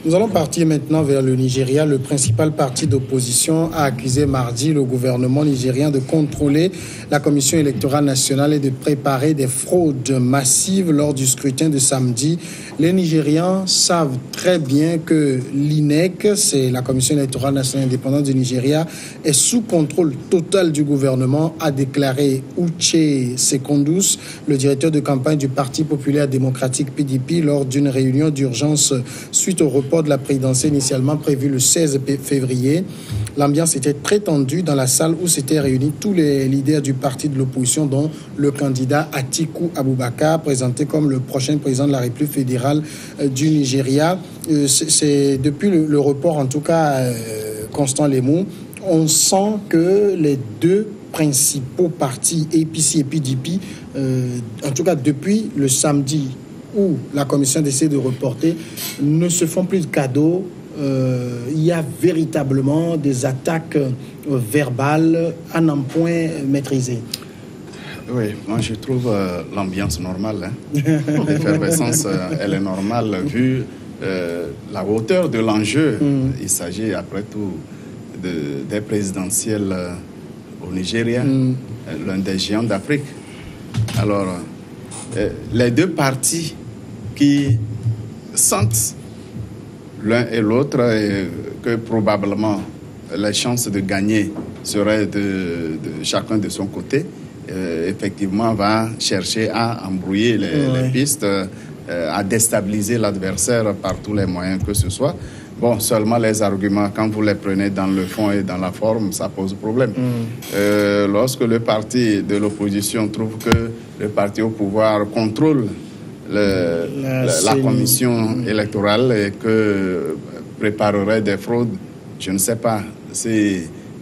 Nous allons partir maintenant vers le Nigeria. Le principal parti d'opposition a accusé mardi le gouvernement nigérien de contrôler la Commission électorale nationale et de préparer des fraudes massives lors du scrutin de samedi. Les Nigérians savent très bien que l'INEC, c'est la Commission électorale nationale indépendante du Nigeria, est sous contrôle total du gouvernement, a déclaré Uche Secondus, le directeur de campagne du Parti populaire démocratique PDP, lors d'une réunion d'urgence suite au report de la présidentielle initialement prévue le 16 février. L'ambiance était très tendue dans la salle où s'étaient réunis tous les leaders du parti de l'opposition, dont le candidat Atiku Abubakar, présenté comme le prochain président de la République fédérale du Nigeria. C'est depuis le report, en tout cas, Constant Lemou, on sent que les deux principaux partis, APC et PDP, en tout cas depuis le samedi où la commission décide de reporter, ne se font plus de cadeaux. Il y a véritablement des attaques verbales à n'en point maîtrisées. Oui, moi je trouve l'ambiance normale. L'effervescence, elle est normale vu la hauteur de l'enjeu. Il s'agit après tout des présidentielles au Nigeria, l'un des géants d'Afrique. Alors, les deux partis qui sentent l'un et l'autre que probablement les chances de gagner seraient de chacun de son côté, effectivement va chercher à embrouiller les pistes, à déstabiliser l'adversaire par tous les moyens que ce soit. Bon, seulement les arguments, quand vous les prenez dans le fond et dans la forme, ça pose problème. Lorsque le parti de l'opposition trouve que le parti au pouvoir contrôle la commission électorale et que préparerait des fraudes, je ne sais pas si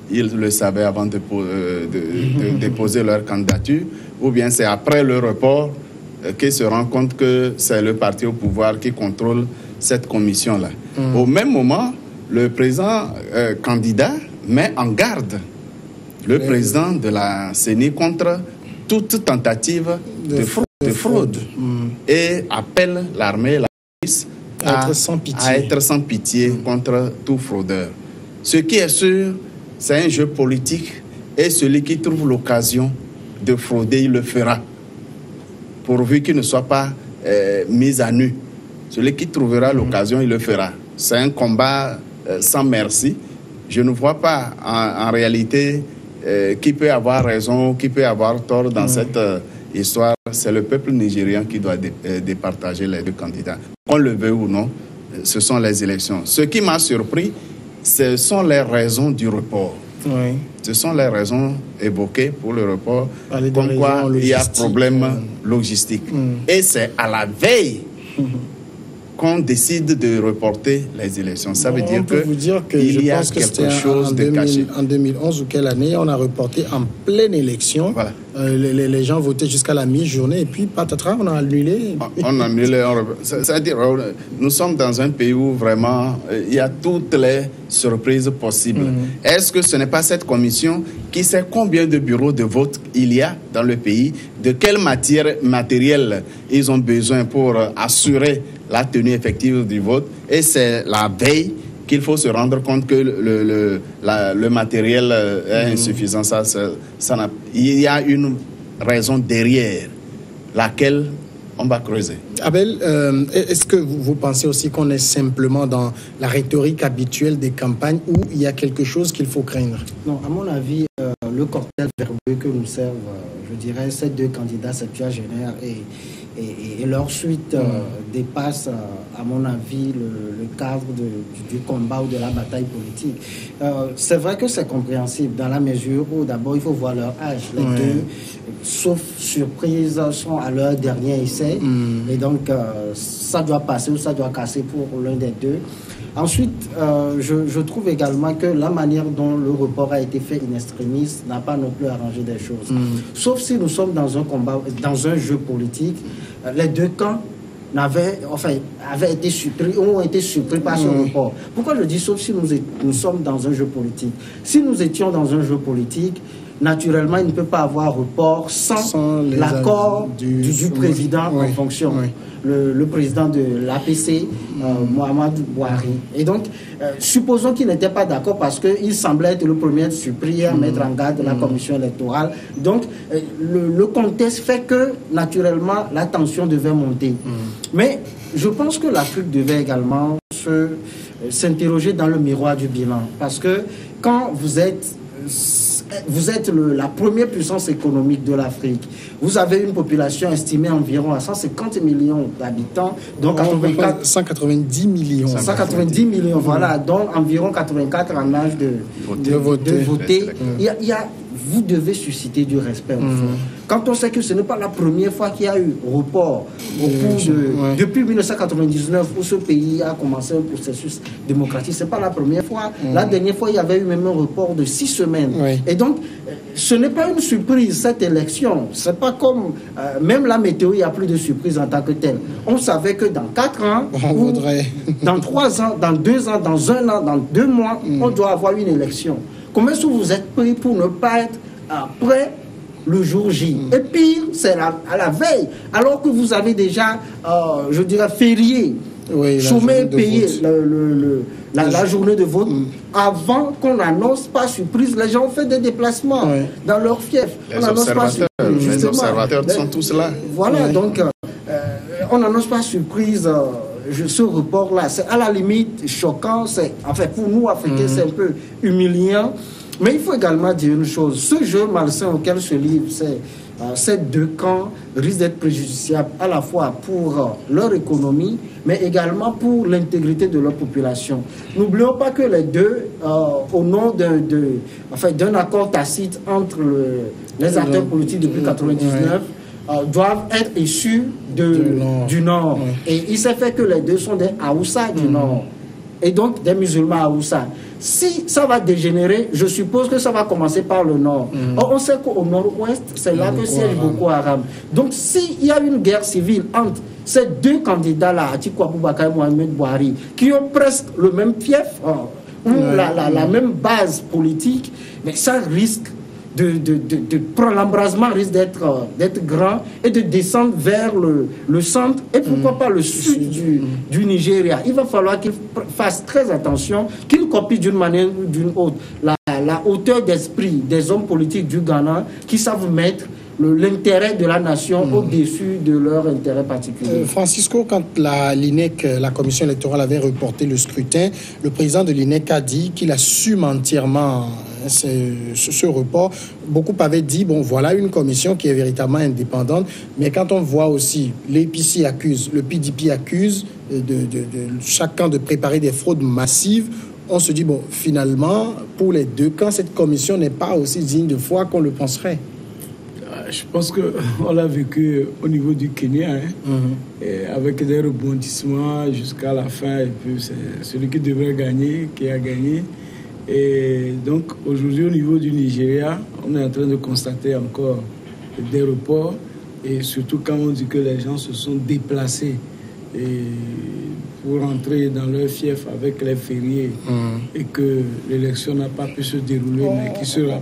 ils le savaient avant de déposer leur candidature, ou bien c'est après le report qu'ils se rendent compte que c'est le parti au pouvoir qui contrôle cette commission-là. Au même moment, le président candidat met en garde le président de la CENI contre toute tentative de fraude et appelle l'armée et la police à être sans pitié contre tout fraudeur. Ce qui est sûr, c'est un jeu politique et celui qui trouve l'occasion de frauder, il le fera, pourvu qu'il ne soit pas mis à nu. Celui qui trouvera l'occasion, il le fera. C'est un combat sans merci. Je ne vois pas en réalité qui peut avoir raison, qui peut avoir tort dans cette histoire. C'est le peuple nigérien qui doit départager les deux candidats. Qu'on le veuille ou non, ce sont les élections. Ce qui m'a surpris, ce sont les raisons du report. Oui. Ce sont les raisons évoquées pour le report, comme quoi il y a problème logistique. Et c'est à la veille qu'on décide de reporter les élections. Ça veut dire qu'il y a quelque chose de caché. En 2011 ou quelle année, on a reporté en pleine élection. Voilà. Les gens votaient jusqu'à la mi-journée et puis patatras, on a annulé. On a annulé. C'est-à-dire, nous sommes dans un pays où vraiment il y a toutes les surprises possibles. Est-ce que ce n'est pas cette commission qui sait combien de bureaux de vote il y a dans le pays, de quel matériel ils ont besoin pour assurer la tenue effective du vote, et c'est la veille qu'il faut se rendre compte que le matériel est insuffisant. Il y a une raison derrière laquelle on va creuser. Abel, est-ce que vous pensez aussi qu'on est simplement dans la rhétorique habituelle des campagnes ou il y a quelque chose qu'il faut craindre? Non, à mon avis, le cocktail verbeux que nous servent, je dirais, ces deux candidats septuagénaires et leur suite dépasse, à mon avis, le cadre du combat ou de la bataille politique. C'est vrai que c'est compréhensible dans la mesure où d'abord il faut voir leur âge. Les deux, sauf surprise, sont à leur dernier essai. Et donc ça doit passer ou ça doit casser pour l'un des deux. Ensuite, je trouve également que la manière dont le report a été fait in extremis n'a pas non plus arrangé des choses. Sauf si nous sommes dans un combat, dans un jeu politique, les deux camps avaient été surpris, ont été surpris par ce report. Pourquoi je dis sauf si nous sommes dans un jeu politique? Si nous étions dans un jeu politique, naturellement, il ne peut pas avoir report sans l'accord du président en fonction. Oui. Le président de l'APC, Mohamed Bouhari. Et donc, supposons qu'il n'était pas d'accord parce qu'il semblait être le premier surpris à mettre en garde la commission électorale. Donc, le contexte fait que, naturellement, la tension devait monter. Mais je pense que l'Afrique devait également s'interroger dans le miroir du bilan. Parce que quand vous êtes la première puissance économique de l'Afrique. Vous avez une population estimée environ à 150 millions d'habitants, donc 190 millions. 190 millions, voilà, dont environ 84 en âge de voter. Vous devez susciter du respect. Quand on sait que ce n'est pas la première fois qu'il y a eu report depuis 1999 où ce pays a commencé un processus démocratique, ce n'est pas la première fois. La dernière fois, il y avait eu même un report de 6 semaines. Et donc, ce n'est pas une surprise, cette élection. C'est pas comme, même la météo, il n'y a plus de surprise en tant que telle. On savait que dans 4 ans, dans 3 ans, dans 2 ans, dans 1 an, dans 2 mois, on doit avoir une élection. Comment est-ce que vous êtes pris pour ne pas être prêt le jour J? Et pire, c'est à la veille, alors que vous avez déjà, je dirais, férié, chômé payé la journée de vote. Avant qu'on n'annonce pas surprise, les gens ont fait des déplacements dans leur fief. Les observateurs sont tous là. Voilà, donc on n'annonce pas surprise. Ce report-là, c'est à la limite choquant. Enfin, pour nous, Africains, c'est un peu humiliant. Mais il faut également dire une chose. Ce jeu malsain auquel se livrent ces deux camps risque d'être préjudiciable à la fois pour leur économie, mais également pour l'intégrité de leur population. N'oublions pas que les deux, au nom d'un accord tacite entre les acteurs politiques depuis 1999, doivent être issus du Nord. Et il s'est fait que les deux sont des Haoussa du Nord. Et donc des musulmans Haoussa. Si ça va dégénérer, je suppose que ça va commencer par le Nord. Or, on sait qu'au Nord-Ouest, c'est là que siège Boko Haram. Donc s'il y a une guerre civile entre ces deux candidats-là, Atiku Abubakar et Mohamed Bouhari, qui ont presque le même fief, ou la même base politique, mais ça risque l'embrasement risque d'être grand et de descendre vers le centre et pourquoi pas le sud du Nigeria. Il va falloir qu'il fasse très attention, qu'il copie d'une manière ou d'une autre la hauteur d'esprit des hommes politiques du Ghana qui savent mettre l'intérêt de la nation au-dessus de leur intérêt particulier. Francisco, quand l'INEC, la commission électorale, avait reporté le scrutin, le président de l'INEC a dit qu'il assume entièrement ce report. Beaucoup avaient dit, bon, voilà une commission qui est véritablement indépendante, mais quand on voit aussi l'APC accuse, le PDP accuse de chaque camp de préparer des fraudes massives, on se dit, bon, finalement, pour les deux camps, cette commission n'est pas aussi digne de foi qu'on le penserait. Je pense qu'on l'a vécu au niveau du Kenya, et avec des rebondissements jusqu'à la fin. Et puis c'est celui qui devrait gagner, qui a gagné. Et donc aujourd'hui, au niveau du Nigeria, on est en train de constater encore des reports. Et surtout quand on dit que les gens se sont déplacés pour entrer dans leur fief avec les fériés et que l'élection n'a pas pu se dérouler, mais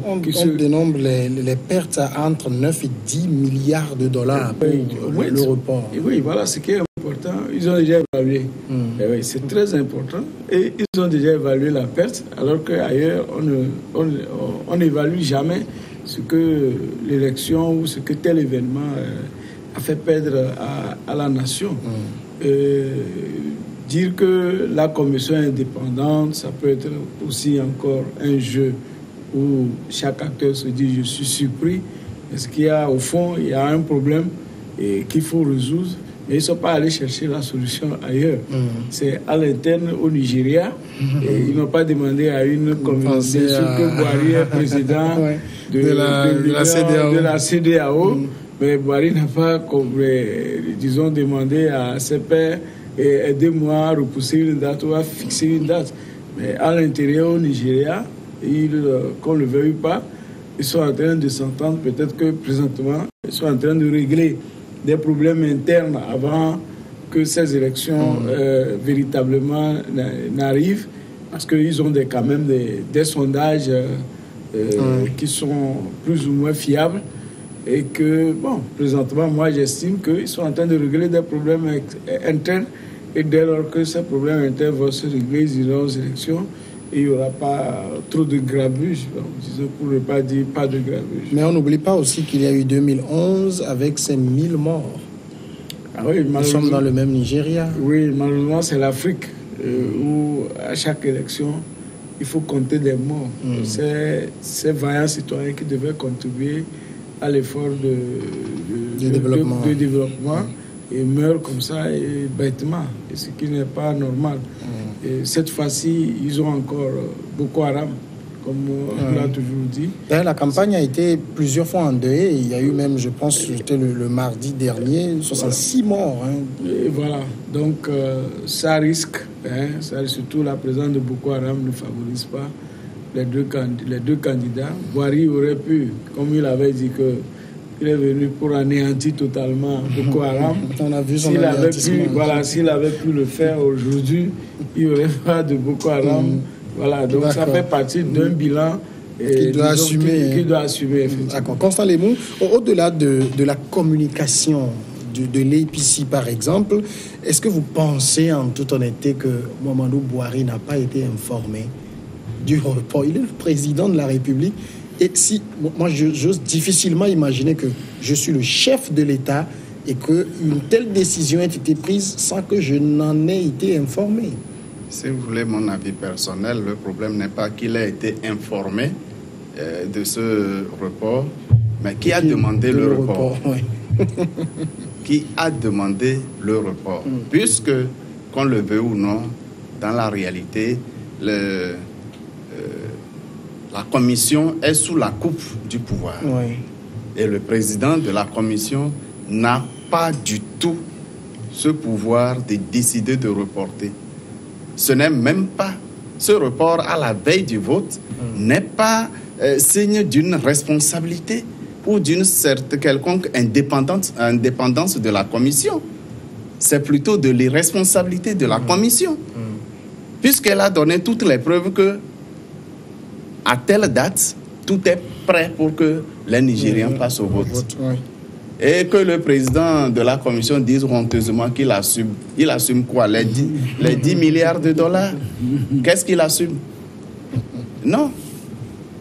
on dénombre les pertes à entre 9 et 10 milliards de dollars pour le report. Et oui, voilà ce qui est important. Ils ont déjà évalué. Et oui, c'est très important. Et ils ont déjà évalué la perte, alors qu'ailleurs, on n'évalue jamais ce que l'élection ou ce que tel événement a fait perdre à la nation. Dire que la commission est indépendante, ça peut être aussi encore un jeu où chaque acteur se dit je suis surpris. Est-ce qu'il y a au fond, il y a un problème qu'il faut résoudre, mais ils ne sont pas allés chercher la solution ailleurs. C'est à l'interne au Nigeria. Et ils n'ont pas demandé à une communauté que Bouhari est président de la CEDEAO. Mais Bouhari n'a pas, disons, demandé à ses pairs et aidez-moi à repousser une date ou à fixer une date. Mais à l'intérieur au Nigeria, qu'on ne le veuille pas, ils sont en train de s'entendre. Peut-être que présentement, ils sont en train de régler des problèmes internes avant que ces élections véritablement n'arrivent, parce qu'ils ont quand même des sondages qui sont plus ou moins fiables. Et que, bon, présentement, moi, j'estime qu'ils sont en train de régler des problèmes internes. Et dès lors que ces problèmes internes vont se régler, ils iront aux élections. Et il n'y aura pas trop de grabuge, pour ne pas dire pas de grabuge. Mais on n'oublie pas aussi qu'il y a eu 2011 avec ces 1000 morts. Ah oui, nous sommes dans le même Nigeria. Oui, malheureusement, c'est l'Afrique où, à chaque élection, il faut compter des morts. C'est ces vaillants citoyens qui devaient contribuer à l'effort de développement et meurent comme ça et bêtement, et ce qui n'est pas normal. Et cette fois-ci, ils ont encore Boko Haram, comme on l'a toujours dit. La campagne a été plusieurs fois endeuillée. Il y a eu même, je pense, c'était le mardi dernier, 66 morts. Et voilà, donc ça risque, surtout la présence de Boko Haram ne favorise pas les deux candidats. Boari aurait pu, comme il avait dit qu'il est venu pour anéantir totalement Boko Haram. On a vu son anéantissement. S'il avait pu le faire aujourd'hui, il n'y aurait pas de Boko Haram. Voilà, donc ça fait partie d'un bilan qu'il doit assumer. Effectivement. Constant Lemou, au-delà de la communication de l'APC, par exemple, est-ce que vous pensez en toute honnêteté que Mamadou Boari n'a pas été informé du report? Il est le président de la République. Et si, moi, j'ose difficilement imaginer que je suis le chef de l'État et qu'une telle décision ait été prise sans que je n'en ai été informé. Si vous voulez mon avis personnel, le problème n'est pas qu'il ait été informé de ce report, mais qui a demandé le report. Oui. Qui a demandé le report. Puisque, qu'on le veut ou non, dans la réalité, la commission est sous la coupe du pouvoir. Oui. Et le président de la commission n'a pas du tout ce pouvoir de décider de reporter. Ce n'est même pas, ce report à la veille du vote n'est pas signe d'une responsabilité ou d'une certaine quelconque indépendance de la commission. C'est plutôt de l'irresponsabilité de la commission. Puisqu'elle a donné toutes les preuves que à telle date, tout est prêt pour que les Nigériens passent au vote. Et que le président de la commission dise honteusement qu'il assume. Il assume quoi? Les 10 milliards de dollars? Qu'est-ce qu'il assume? Non.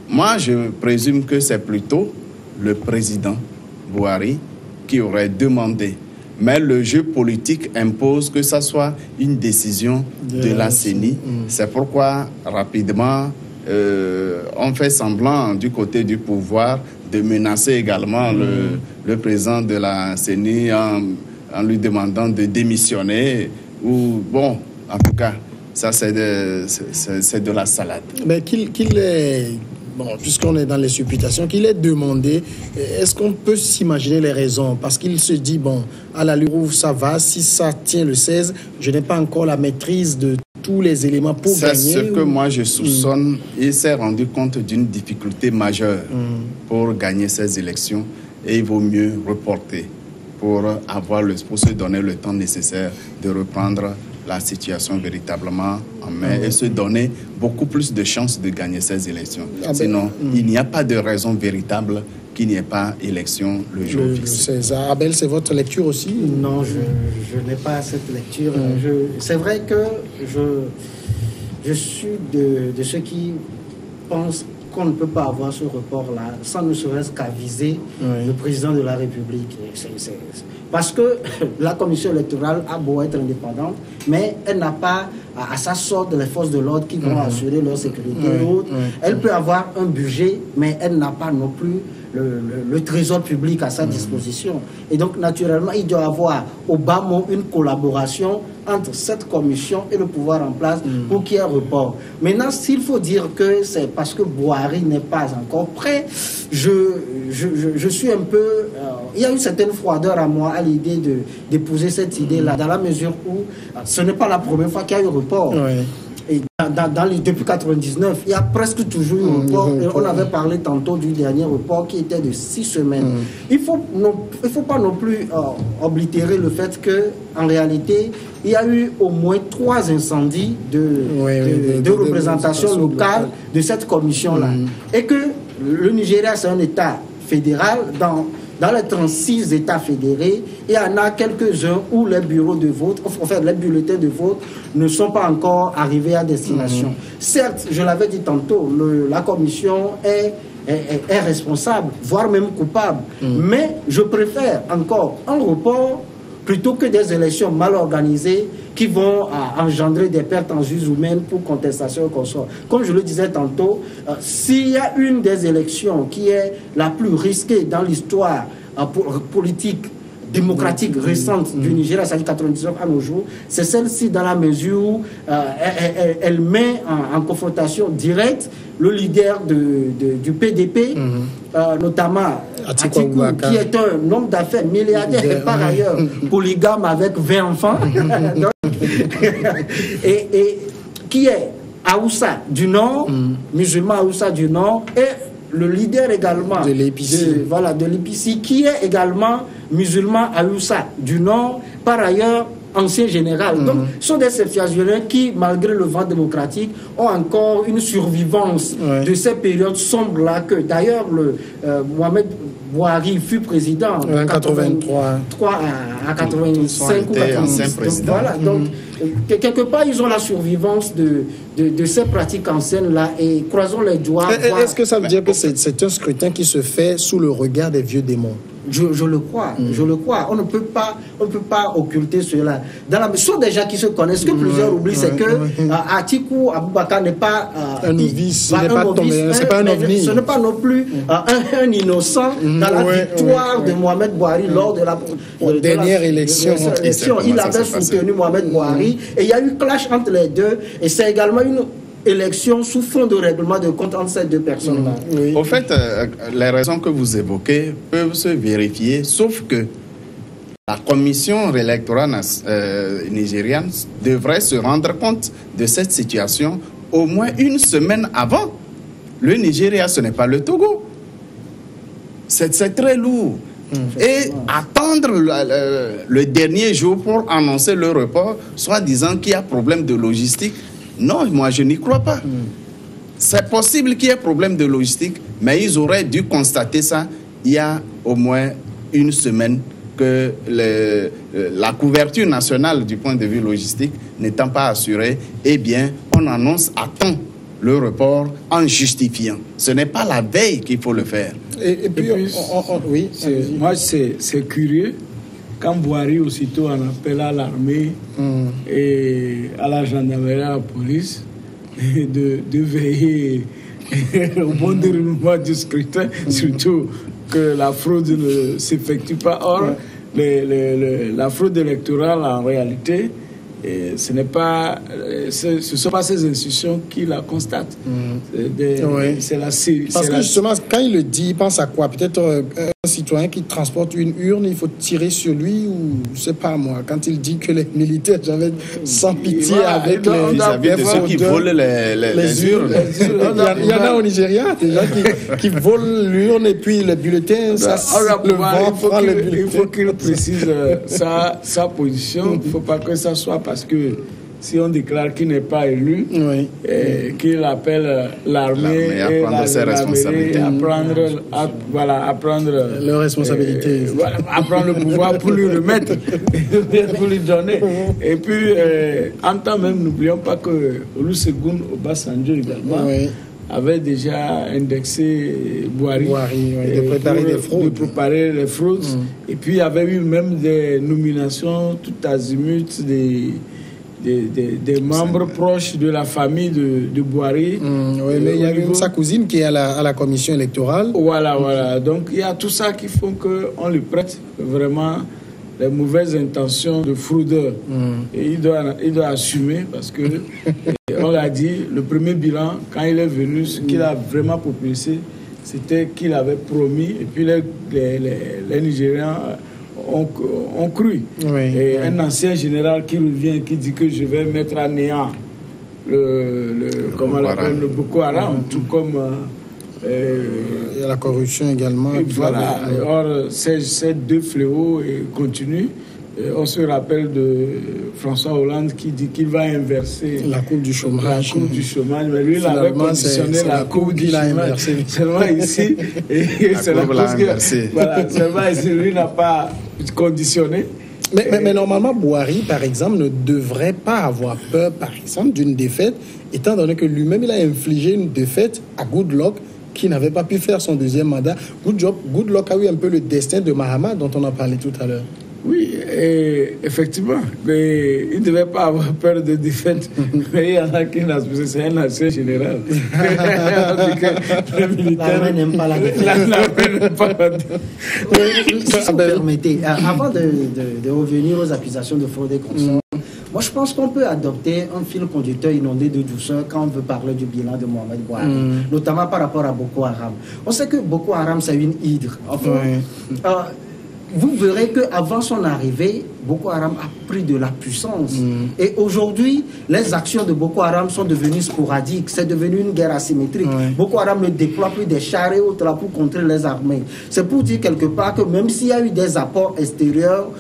Moi, je présume que c'est plutôt le président Boari qui aurait demandé. Mais le jeu politique impose que ça soit une décision de la CENI. C'est pourquoi, rapidement, on fait semblant du côté du pouvoir de menacer également le président de la CENI en lui demandant de démissionner. Ou, bon, en tout cas, ça c'est de la salade. Mais qu'il est... Bon, puisqu'on est dans les supputations, qu'il est demandé, est-ce qu'on peut s'imaginer les raisons? Parce qu'il se dit, bon, à l'allure où ça va, si ça tient le 16, je n'ai pas encore la maîtrise de tous les éléments pour gagner. C'est ce que moi je soupçonne. Il s'est rendu compte d'une difficulté majeure pour gagner ces élections et il vaut mieux reporter pour se donner le temps nécessaire de reprendre la situation véritablement en main et se donner beaucoup plus de chances de gagner ces élections. Sinon, il n'y a pas de raison véritable qu'il n'y ait pas élection le jour fixé. Abel, c'est votre lecture aussi? Non, je n'ai pas cette lecture. C'est vrai que je suis de ceux qui pensent qu'on ne peut pas avoir ce report-là sans ne serait-ce qu'aviser le président de la République. Parce que la commission électorale a beau être indépendante, mais elle n'a pas à sa sorte les forces de l'ordre qui vont assurer leur sécurité et autres. Elle peut avoir un budget, mais elle n'a pas non plus le trésor public à sa disposition. Et donc, naturellement, il doit y avoir au bas mot une collaboration entre cette commission et le pouvoir en place pour qu'il y ait un report. Maintenant, s'il faut dire que c'est parce que Boari n'est pas encore prêt, je suis un peu... il y a une certaine froideur à moi à l'idée d'épouser cette idée-là, dans la mesure où ce n'est pas la première fois qu'il y a eu report. Et depuis 1999, il y a presque toujours un report. Et on avait parlé tantôt du dernier report qui était de 6 semaines. Il ne faut pas non plus oblitérer le fait qu'en réalité, il y a eu au moins 3 incendies de représentation locale de cette commission-là. Et que le Nigeria, c'est un État fédéral. Dans les 36 États fédérés, il y en a quelques-uns où les bureaux de vote, enfin les bulletins de vote ne sont pas encore arrivés à destination. Certes, je l'avais dit tantôt, la commission est responsable, voire même coupable. Mais je préfère encore un report plutôt que des élections mal organisées qui vont engendrer des pertes en vies humaines pour contestation et consort. Comme je le disais tantôt, s'il y a une des élections qui est la plus risquée dans l'histoire politique démocratique récente du Nigeria, c'est-à-dire 99 à nos jours, c'est celle-ci dans la mesure où elle met en confrontation directe le leader du PDP, notamment Atiku, qui est un homme d'affaires milliardaire et par ailleurs polygame avec 20 enfants, et qui est Aoussa du Nord, musulman Aoussa du Nord, et le leader également de l'EPC, qui est également musulman Aoussa du Nord, par ailleurs ancien général. Donc, ce sont des septuagénaires qui, malgré le vent démocratique, ont encore une survivance de ces périodes sombres-là, que d'ailleurs, Mohamed Bouhari fut président en 83 à 85 ou 86. Donc, quelque part, ils ont la survivance de ces pratiques anciennes-là, et croisons les doigts. Est-ce que ça veut dire que c'est un scrutin qui se fait sous le regard des vieux démons? Je le crois, je le crois. On ne peut pas occulter cela. Ce sont des gens qui se connaissent. Ce que plusieurs oublient, c'est que Atiku Abubakar n'est pas un novice, c'est pas un ovni. Ce n'est pas non plus un innocent dans la victoire de Mohamed Bouhari lors de la dernière élection. Il avait soutenu Mohamed Bouhari et il y a eu clash entre les deux, et c'est également une élection sous fond de règlement de compte entre ces deux personnes-là. Au fait, les raisons que vous évoquez peuvent se vérifier, sauf que la commission électorale nigériane devrait se rendre compte de cette situation au moins une semaine avant. Le Nigeria, ce n'est pas le Togo. C'est très lourd. Et attendre le dernier jour pour annoncer le report, soit disant qu'il y a problème de logistique, non, moi je n'y crois pas. C'est possible qu'il y ait problème de logistique, mais ils auraient dû constater ça il y a au moins une semaine, que la couverture nationale du point de vue logistique n'étant pas assurée, eh bien, on annonce à temps le report en justifiant. Ce n'est pas la veille qu'il faut le faire. Et puis oui, moi c'est curieux. Quand Bouhari aussitôt en appelle à l'armée et à la gendarmerie, à la police, de veiller au bon déroulement du scrutin, surtout que la fraude ne s'effectue pas. Or, la fraude électorale, en réalité, ce ne sont pas ces institutions qui la constatent. Parce que justement, quand il le dit, il pense à quoi? Peut-être un citoyen qui transporte une urne, il faut tirer sur lui, ou je ne sais pas moi. Quand il dit que les militaires j'avais sans pitié avec vis-à-vis de ceux qui volent les urnes. Il y en a au Nigeria, des gens qui volent l'urne et puis le bulletin, il faut qu'il précise sa position. Il ne faut pas que ça soit parce que si on déclare qu'il n'est pas élu, qu'il appelle l'armée et la gendarmerie à prendre leurs responsabilités, à prendre le pouvoir pour lui remettre, pour lui donner. Et puis, en temps même, n'oublions pas que Olusegun Obasanjo également avait déjà indexé Bouhari de préparer les fraudes. Et puis, il y avait eu même des nominations tout azimut des membres proches de la famille de Bouhari. Mais il y a même sa cousine qui est à la commission électorale. Voilà. Donc, il y a tout ça qui font qu'on lui prête vraiment les mauvaises intentions de fraudeur. Et il doit assumer, parce que on l'a dit, le premier bilan, quand il est venu, ce qu'il a vraiment propulsé, c'était qu'il avait promis, et puis les Nigériens ont cru. Un ancien général qui revient, qui dit que je vais mettre à néant le Boko Haram, tout comme... il y a la corruption également. Voilà. Or, ces deux fléaux continuent. On se rappelle de François Hollande qui dit qu'il va inverser la courbe du chômage. La courbe du chômage, mais lui, il avait conditionné la courbe du chômage. Seulement ici, seulement ici, lui n'a pas conditionné. Mais normalement, Bouhari, par exemple, ne devrait pas avoir peur, par exemple, d'une défaite, étant donné que lui-même, il a infligé une défaite à Goodluck, qui n'avait pas pu faire son deuxième mandat. Goodluck a eu un peu le destin de Mahama, dont on a parlé tout à l'heure. Oui, effectivement, mais il ne devait pas avoir peur de défaite. Mais il y en a qui n'ont pas, c'est un ancien général. L'armée n'aime pas la défaite. L'armée n'aime pas la défaite. Si vous permettez, avant de revenir aux accusations de fraude et consorts, moi je pense qu'on peut adopter un fil conducteur inondé de douceur quand on veut parler du bilan de Mohamed Bouhari, notamment par rapport à Boko Haram. On sait que Boko Haram, c'est une hydre. Enfin, vous verrez qu'avant son arrivée, Boko Haram a pris de la puissance. Et aujourd'hui, les actions de Boko Haram sont devenues sporadiques. C'est devenu une guerre asymétrique. Boko Haram ne déploie plus des chars et autres là pour contrer les armées. C'est pour dire quelque part que même s'il y a eu des apports extérieurs,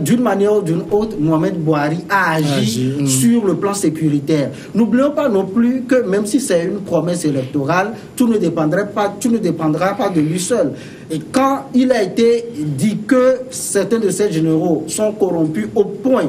d'une manière ou d'une autre, Mohamed Bouhari a agi sur le plan sécuritaire. N'oublions pas non plus que même si c'est une promesse électorale, tout ne dépendra pas de lui seul. Et quand il a été dit que certains de ces généraux sont corrompus au point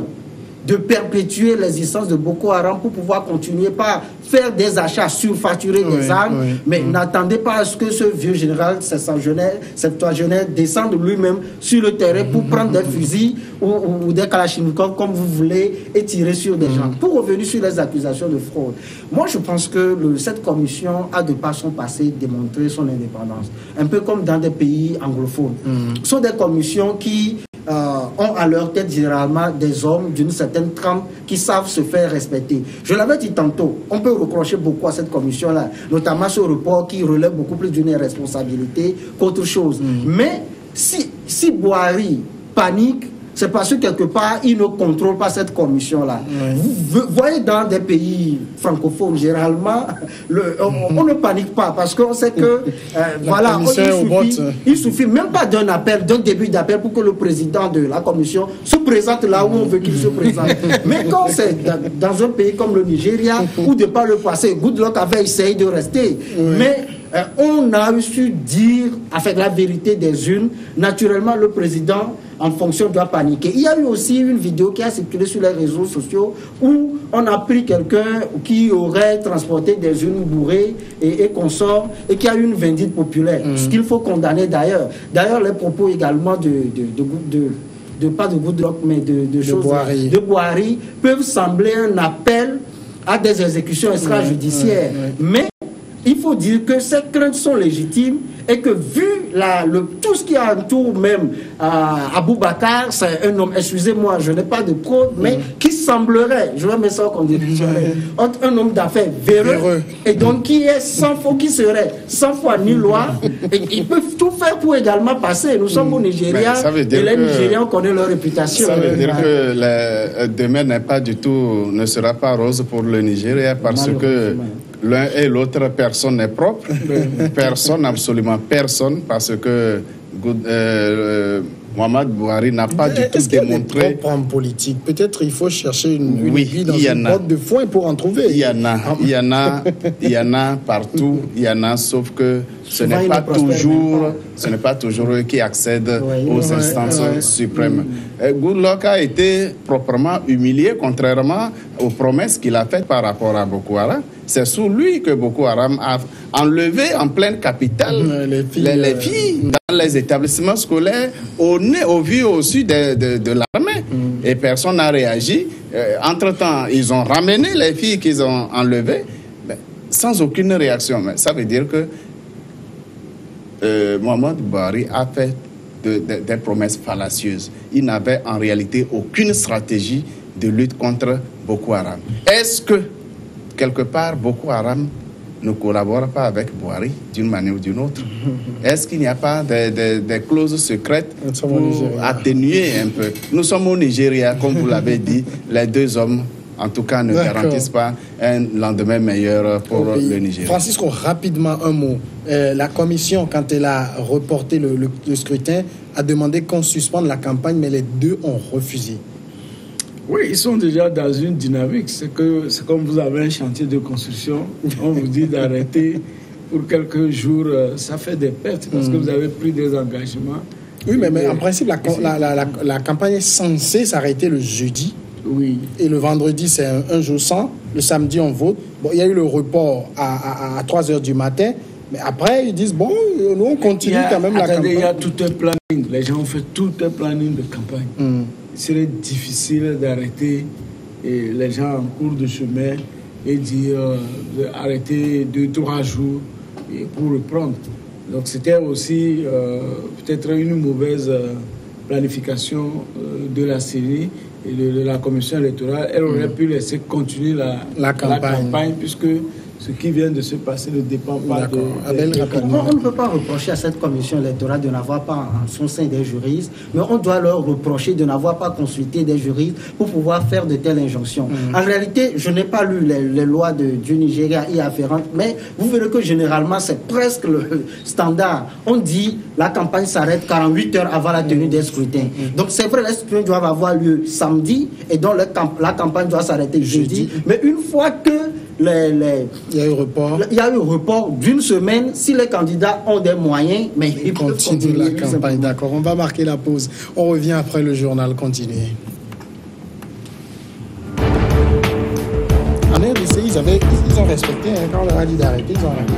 de perpétuer l'existence de Boko Haram pour pouvoir continuer par faire des achats surfacturés des armes, mais n'attendez pas à ce que ce vieux général septuagénaire descende lui-même sur le terrain pour prendre des fusils ou des kalachnikovs comme vous voulez et tirer sur des gens. Pour revenir sur les accusations de fraude, moi je pense que cette commission a de par son passé démontré son indépendance, un peu comme dans des pays anglophones. Ce sont des commissions qui ont à leur tête généralement des hommes d'une certaine trempe qui savent se faire respecter. Je l'avais dit tantôt, on peut reprocher beaucoup à cette commission-là, notamment ce report qui relève beaucoup plus d'une responsabilité qu'autre chose. Mais si Bouhari panique, c'est parce que quelque part, il ne contrôle pas cette commission-là. Vous voyez, dans des pays francophones, généralement, on ne panique pas parce qu'on sait que, voilà, il suffit même pas d'un appel, d'un début d'appel pour que le président de la commission se présente là où on veut qu'il se présente. Mais quand c'est dans un pays comme le Nigeria, où de par le passé, Goodluck avait essayé de rester, mais on a su dire, avec la vérité des unes, naturellement, le président en fonction doit paniquer. Il y a eu aussi une vidéo qui a circulé sur les réseaux sociaux où on a pris quelqu'un qui aurait transporté des urnes bourrées et consorts et qui a eu une vindicte populaire. Ce qu'il faut condamner d'ailleurs. D'ailleurs, les propos également pas de Goodluck, mais de Bouhari peuvent sembler un appel à des exécutions extrajudiciaires. Mais il faut dire que ces craintes sont légitimes et que vu tout ce qui entoure même Aboubacar, c'est un homme, excusez-moi, je n'ai pas de preuve, mais qui semblerait, je vais mettre ça au conditionnel, un homme d'affaires véreux et donc qui est sans faux, qui serait sans foi ni loi, et ils peuvent tout faire pour également passer. Nous sommes au Nigeria et les Nigériens connaissent leur réputation. Ça veut dire que demain ne sera pas rose pour le Nigeria parce que l'un et l'autre, personne n'est propre. Personne, absolument personne, parce que Mohamed Bouhari n'a pas du tout démontré. Est-ce propre en politique? Peut-être il faut chercher une aiguille dans une botte de foin pour en trouver. Il y en a partout. Il y en a, sauf que ce n'est pas toujours eux qui accèdent aux instances suprêmes. Goodluck a été proprement humilié, contrairement aux promesses qu'il a faites par rapport à Boko Haram. C'est sous lui que Boko Haram a enlevé en pleine capitale les filles dans les établissements scolaires, au vu aussi de l'armée. Et personne n'a réagi. Entre-temps, ils ont ramené les filles qu'ils ont enlevées, sans aucune réaction. Mais ça veut dire que Mohamed Bouhari a fait des promesses fallacieuses. Il n'avait en réalité aucune stratégie de lutte contre Boko Haram. Est-ce que, quelque part, Boko Haram ne collabore pas avec Bouhari d'une manière ou d'une autre? Est-ce qu'il n'y a pas des clauses secrètes pour atténuer un peu? Nous sommes au Nigeria, comme vous l'avez dit, les deux hommes en tout cas, ne garantissent pas un lendemain meilleur pour le Nigeria. Francisco, rapidement un mot. La commission, quand elle a reporté le scrutin, a demandé qu'on suspende la campagne, mais les deux ont refusé. Oui, ils sont déjà dans une dynamique. C'est comme vous avez un chantier de construction, on vous dit d'arrêter pour quelques jours, ça fait des pertes parce que vous avez pris des engagements. Oui, mais en principe, la campagne est censée s'arrêter le jeudi. Oui. Et le vendredi, c'est un jour sans. Le samedi, on vote. Bon, il y a eu le report à 3 heures du matin. Mais après, ils disent, bon, nous, on continue quand même la campagne. Il y a tout un planning. Les gens ont fait tout un planning de campagne. Il serait difficile d'arrêter les gens en cours de chemin et dire d'arrêter 2-3 jours pour reprendre. Donc, c'était aussi peut-être une mauvaise planification de la CENI et de la commission électorale. Elle aurait pu laisser continuer la campagne puisque ce qui vient de se passer ne dépend pas de... On ne peut pas reprocher à cette commission électorale de n'avoir pas en son sein des juristes, mais on doit leur reprocher de n'avoir pas consulté des juristes pour pouvoir faire de telles injonctions. En réalité, je n'ai pas lu les lois du Nigeria y afférentes, mais vous verrez que généralement, c'est presque le standard. On dit la campagne s'arrête 48 heures avant la tenue des scrutins. Donc c'est vrai, les scrutins doivent avoir lieu samedi et donc la campagne doit s'arrêter jeudi. Mais une fois que il y a eu report d'une semaine. Si les candidats ont des moyens, mais ils continuent la campagne. D'accord, on va marquer la pause. On revient après le journal. Continuez. En RDC, ils ont respecté, quand on leur a dit d'arrêter, ils ont arrêté.